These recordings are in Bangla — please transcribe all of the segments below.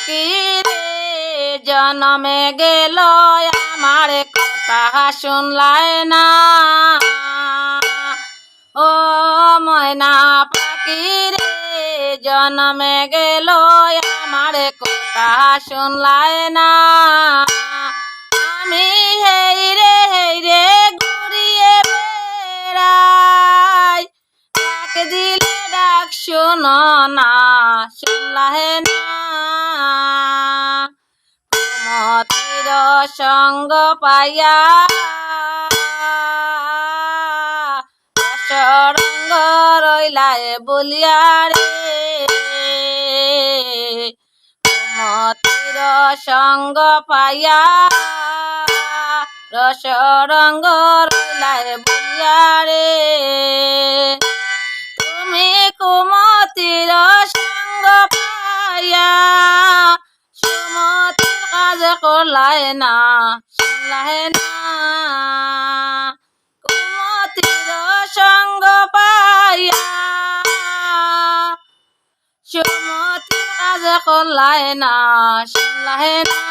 পাখি রে জনমে গেল আমার কথা শুনলায় না। ও ময়না পাখি রে জনমে গেল আমার কথা শুনলায় না। আমি হেই রে ঘুরিয়ে বেড়াই, ডাক দিলে ডাক শোনো না, শুনলাহে না। কুমতির সঙ্গ পাইয়া রসরঙ্গ রইলায় বলিয়া রে। কুমতির সঙ্গ পাইয়া রসরঙ্গ রইলায় বলিয়া রে। তুমি কুমতির সঙ্গ পাইয়া সুমতির কাজ করলায় না, শুনলাহে না। কুমতির সঙ্গ পাইয়া সুমতির কাজ করলায় না, শুনলাহে না।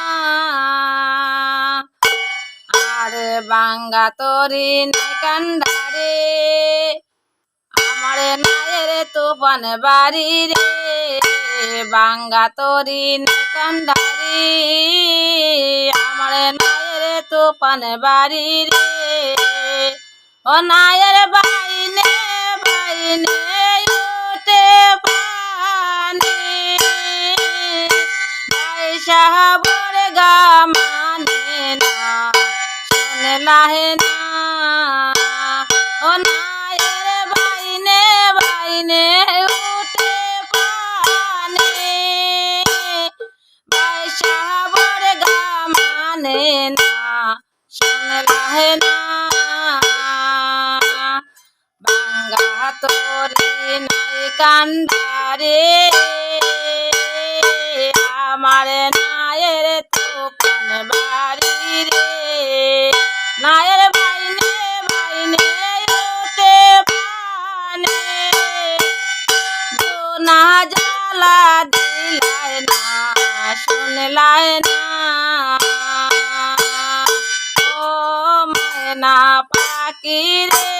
আরে বাঙ্গা তরি নাই কান্ডারে আমারে নায়ের তুফান বাড়ি রে। বাঙ্গা তরি নাই কান্ডারি আমারে নায়ের তুফান বাড়ি রে। ও নায়ের বাইনে বাইনে উঠে পানি, ভাই সাহাবর গা মানে না, শুনলাহে না। ও নায়ের বাইনে বাইনে উঠে পানি, ভাই সাহাবর গা মানে না, শুনলাহে না। বাঙ্গা তরি নাই কান্ডারে আমার নায়ের তুফান বাড়ি রে। নায়ের বাইনে বাইনে উঠে পানি, দুনা জ্বালা দিলায় না, শুনলায় না। ও ময়না পাখি রে